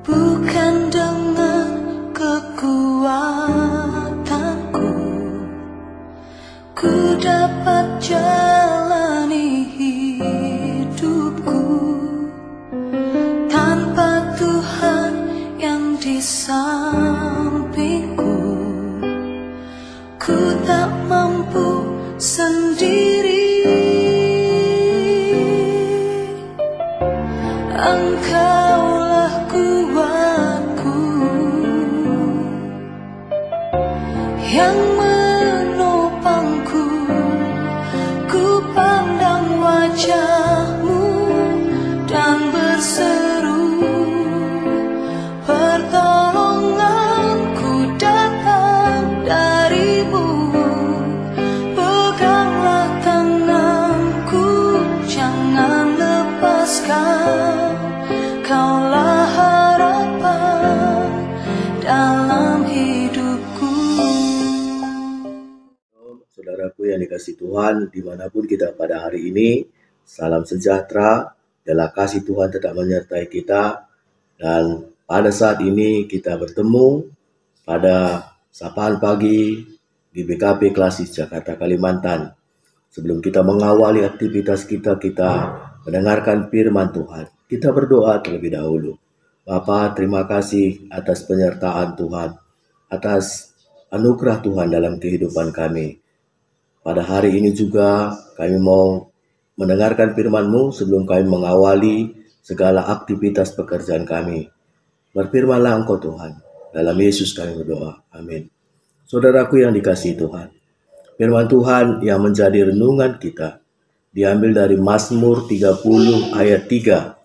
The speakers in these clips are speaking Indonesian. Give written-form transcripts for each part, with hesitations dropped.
bukan dengan kekuatanku, ku dapat jalani hidupku tanpa Tuhan yang di sampingku. Ku tak mampu sendiri, Engkaulah kuatku yang menopangku. Ku pandang wajah-Mu dan berseru, pertolonganku datang dari-Mu. Peganglah tanganku, jangan lepaskan, Kaulah harapan dalam hidupku. Saudaraku yang dikasihi Tuhan, dimanapun kita pada hari ini, salam sejahtera, biarlah kasih Tuhan tetap menyertai kita. Dan pada saat ini kita bertemu pada sapaan pagi di BKP Klasis Jakarta, Kalimantan. Sebelum kita mengawali aktivitas kita mendengarkan firman Tuhan, kita berdoa terlebih dahulu. Bapa, terima kasih atas penyertaan Tuhan, atas anugerah Tuhan dalam kehidupan kami. Pada hari ini juga kami mau mendengarkan firman-Mu sebelum kami mengawali segala aktivitas pekerjaan kami. Berfirmanlah Engkau Tuhan, dalam Yesus kami berdoa, amin. Saudaraku yang dikasihi Tuhan, firman Tuhan yang menjadi renungan kita diambil dari Mazmur 30 ayat 3.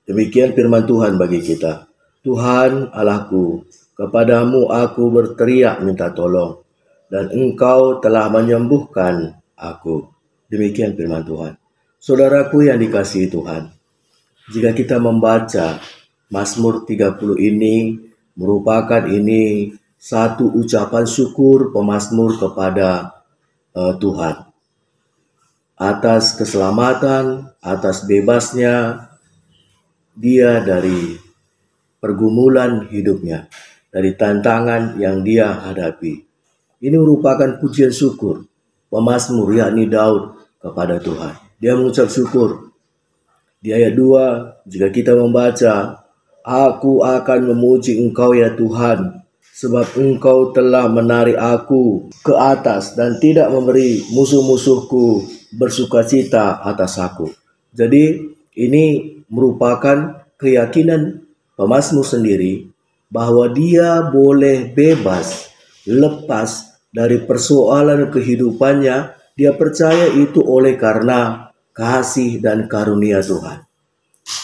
Demikian firman Tuhan bagi kita. Tuhan Allahku, kepadamu aku berteriak minta tolong, dan Engkau telah menyembuhkan aku. Demikian firman Tuhan. Saudaraku yang dikasihi Tuhan, jika kita membaca Mazmur 30 ini, merupakan ini satu ucapan syukur pemazmur kepada Tuhan atas keselamatan, atas bebasnya dia dari pergumulan hidupnya, dari tantangan yang dia hadapi. Ini merupakan pujian syukur pemazmur, yakni Daud, kepada Tuhan. Dia mengucap syukur. Di ayat 2, jika kita membaca, aku akan memuji Engkau ya Tuhan, sebab Engkau telah menarik aku ke atas dan tidak memberi musuh-musuhku bersukacita atas aku. Jadi ini merupakan keyakinan pemazmur sendiri bahwa dia boleh bebas, lepas dari persoalan kehidupannya. Dia percaya itu oleh karena kasih dan karunia Tuhan,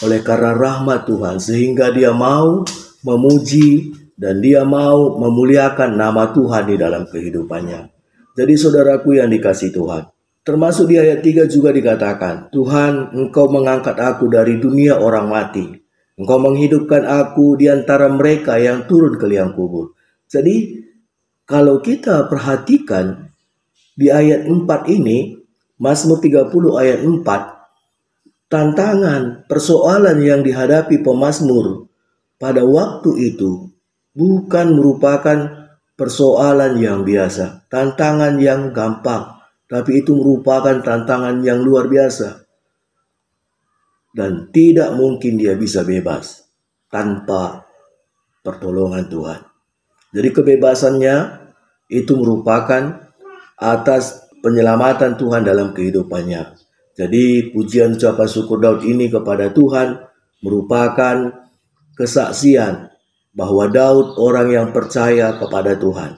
oleh karena rahmat Tuhan, sehingga dia mau memuji dan dia mau memuliakan nama Tuhan di dalam kehidupannya. Jadi saudaraku yang dikasihi Tuhan, termasuk di ayat 3 juga dikatakan, Tuhan, Engkau mengangkat aku dari dunia orang mati. Engkau menghidupkan aku di antara mereka yang turun ke liang kubur. Jadi, kalau kita perhatikan di ayat 4 ini, Mazmur 30 ayat 4, tantangan, persoalan yang dihadapi pemazmur pada waktu itu bukan merupakan persoalan yang biasa, tantangan yang gampang. Tapi itu merupakan tantangan yang luar biasa. Dan tidak mungkin dia bisa bebas tanpa pertolongan Tuhan. Jadi kebebasannya itu merupakan atas penyelamatan Tuhan dalam kehidupannya. Jadi pujian ucapan syukur Daud ini kepada Tuhan merupakan kesaksian bahwa Daud orang yang percaya kepada Tuhan.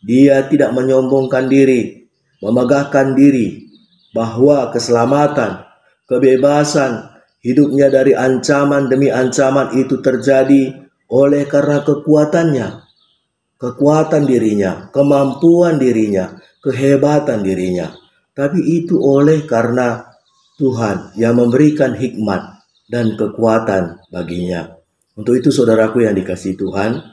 Dia tidak menyombongkan diri, memegahkan diri bahwa keselamatan, kebebasan hidupnya dari ancaman demi ancaman itu terjadi oleh karena kekuatannya, kekuatan dirinya, kemampuan dirinya, kehebatan dirinya. Tapi itu oleh karena Tuhan yang memberikan hikmat dan kekuatan baginya. Untuk itu saudaraku yang dikasihi Tuhan,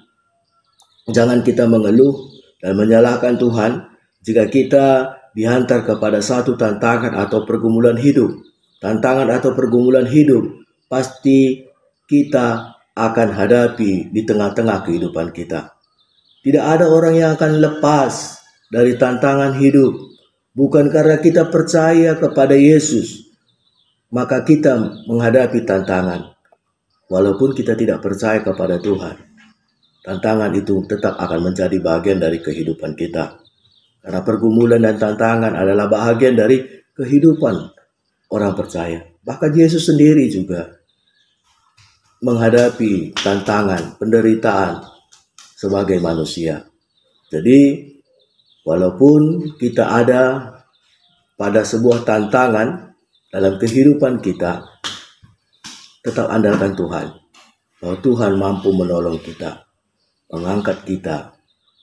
jangan kita mengeluh dan menyalahkan Tuhan jika kita dihantar kepada satu tantangan atau pergumulan hidup. Tantangan atau pergumulan hidup pasti kita akan hadapi di tengah-tengah kehidupan kita. Tidak ada orang yang akan lepas dari tantangan hidup. Bukan karena kita percaya kepada Yesus, maka kita menghadapi tantangan. Walaupun kita tidak percaya kepada Tuhan, tantangan itu tetap akan menjadi bagian dari kehidupan kita. Karena pergumulan dan tantangan adalah bagian dari kehidupan orang percaya. Bahkan Yesus sendiri juga menghadapi tantangan, penderitaan sebagai manusia. Jadi, walaupun kita ada pada sebuah tantangan dalam kehidupan kita, tetap andalkan Tuhan. Bahwa Tuhan mampu menolong kita, mengangkat kita.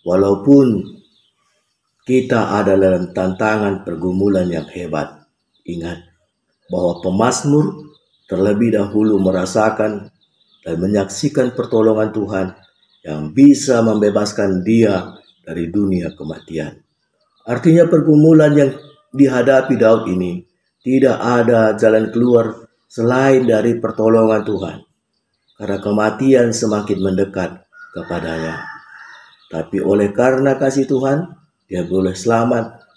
Walaupun kita ada dalam tantangan pergumulan yang hebat. Ingat bahwa pemazmur terlebih dahulu merasakan dan menyaksikan pertolongan Tuhan yang bisa membebaskan dia dari dunia kematian. Artinya pergumulan yang dihadapi Daud ini tidak ada jalan keluar selain dari pertolongan Tuhan. Karena kematian semakin mendekat kepadanya. Tapi oleh karena kasih Tuhan, dia boleh selamat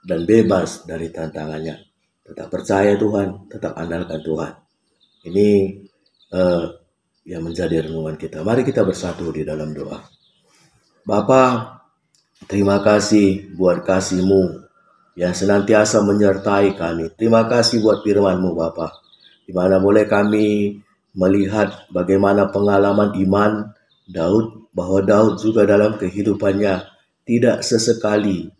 dan bebas dari tantangannya. Tetap percaya Tuhan, tetap andalkan Tuhan. Ini yang menjadi renungan kita. Mari kita bersatu di dalam doa. Bapa, terima kasih buat kasih-Mu yang senantiasa menyertai kami. Terima kasih buat firman-Mu Bapa, di mana boleh kami melihat bagaimana pengalaman iman Daud, bahwa Daud juga dalam kehidupannya tidak sesekali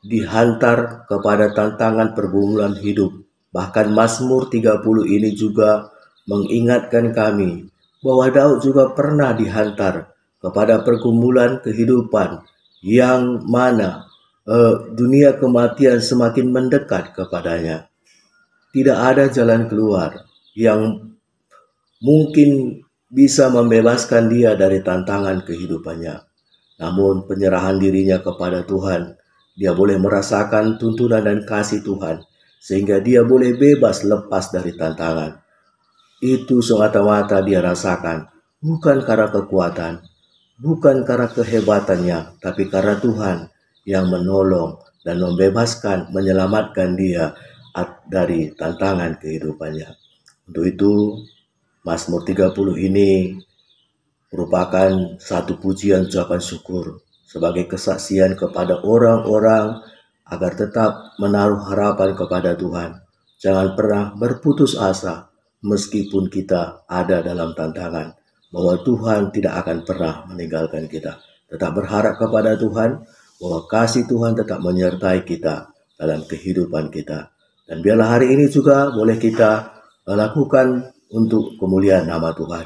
dihantar kepada tantangan pergumulan hidup. Bahkan Mazmur 30 ini juga mengingatkan kami bahwa Daud juga pernah dihantar kepada pergumulan kehidupan yang mana dunia kematian semakin mendekat kepadanya. Tidak ada jalan keluar yang mungkin bisa membebaskan dia dari tantangan kehidupannya. Namun penyerahan dirinya kepada Tuhan, dia boleh merasakan tuntunan dan kasih Tuhan, sehingga dia boleh bebas lepas dari tantangan. Itu semata-mata dia rasakan, bukan karena kekuatan, bukan karena kehebatannya, tapi karena Tuhan yang menolong dan membebaskan, menyelamatkan dia dari tantangan kehidupannya. Untuk itu, Mazmur 30 ini merupakan satu pujian ucapan syukur sebagai kesaksian kepada orang-orang agar tetap menaruh harapan kepada Tuhan. Jangan pernah berputus asa meskipun kita ada dalam tantangan, bahwa Tuhan tidak akan pernah meninggalkan kita. Tetap berharap kepada Tuhan bahwa kasih Tuhan tetap menyertai kita dalam kehidupan kita. Dan biarlah hari ini juga boleh kita lakukan untuk kemuliaan nama Tuhan.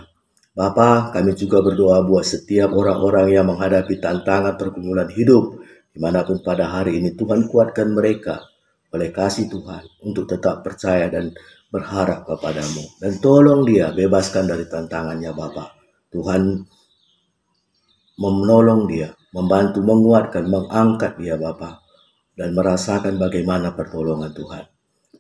Bapa, kami juga berdoa buat setiap orang-orang yang menghadapi tantangan pergumulan hidup, dimanapun pada hari ini. Tuhan kuatkan mereka oleh kasih Tuhan untuk tetap percaya dan berharap kepadamu. Dan tolong dia bebaskan dari tantangannya Bapa. Tuhan menolong dia, membantu, menguatkan, mengangkat dia Bapa, dan merasakan bagaimana pertolongan Tuhan.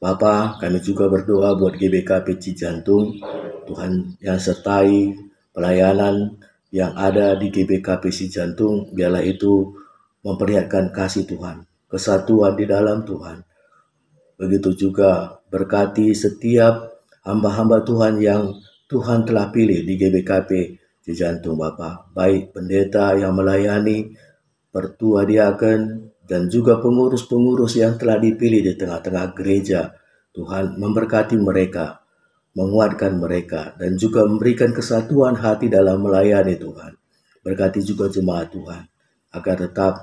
Bapa, kami juga berdoa buat GBKP Cijantung. Tuhan yang sertai pelayanan yang ada di GBKP Cijantung, biarlah itu memperlihatkan kasih Tuhan, kesatuan di dalam Tuhan. Begitu juga berkati setiap hamba-hamba Tuhan yang Tuhan telah pilih di GBKP Cijantung Bapa, baik pendeta yang melayani, pertua diaken, dan juga pengurus-pengurus yang telah dipilih di tengah-tengah gereja. Tuhan memberkati mereka, menguatkan mereka, dan juga memberikan kesatuan hati dalam melayani Tuhan. Berkati juga jemaat Tuhan, agar tetap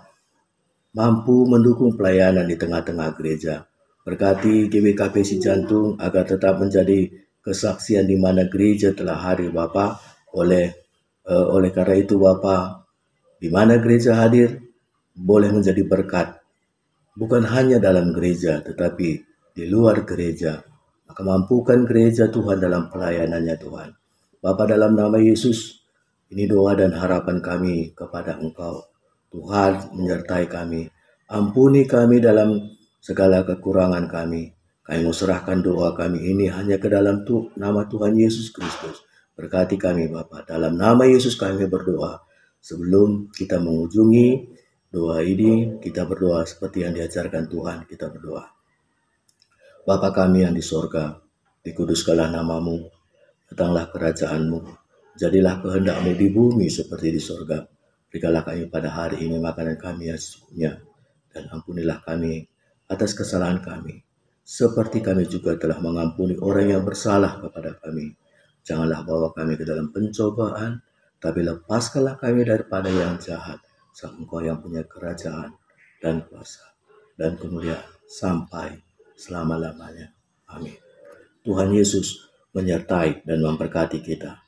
mampu mendukung pelayanan di tengah-tengah gereja. Berkati GBKP Cijantung agar tetap menjadi kesaksian di mana gereja telah hadir Bapa. Oleh karena itu Bapa, di mana gereja hadir boleh menjadi berkat, bukan hanya dalam gereja tetapi di luar gereja. Maka mampukan gereja Tuhan dalam pelayanannya Tuhan. Bapa, dalam nama Yesus, ini doa dan harapan kami kepada Engkau. Tuhan menyertai kami, ampuni kami dalam segala kekurangan kami. Kami mau serahkan doa kami ini hanya ke dalam nama Tuhan Yesus Kristus. Berkati kami Bapa. Dalam nama Yesus kami berdoa. Sebelum kita mengunjungi doa ini, kita berdoa seperti yang diajarkan Tuhan. Kita berdoa. Bapa kami yang di sorga, dikuduskanlah namamu, datanglah kerajaan-Mu, jadilah kehendak-Mu di bumi seperti di sorga. Berikanlah kami pada hari ini makanan kami yang secukupnya, dan ampunilah kami atas kesalahan kami, seperti kami juga telah mengampuni orang yang bersalah kepada kami. Janganlah bawa kami ke dalam pencobaan, tapi lepaskanlah kami daripada yang jahat, sebab Engkau yang punya kerajaan dan kuasa dan kemuliaan sampai selama-lamanya. Amin. Tuhan Yesus menyertai dan memberkati kita.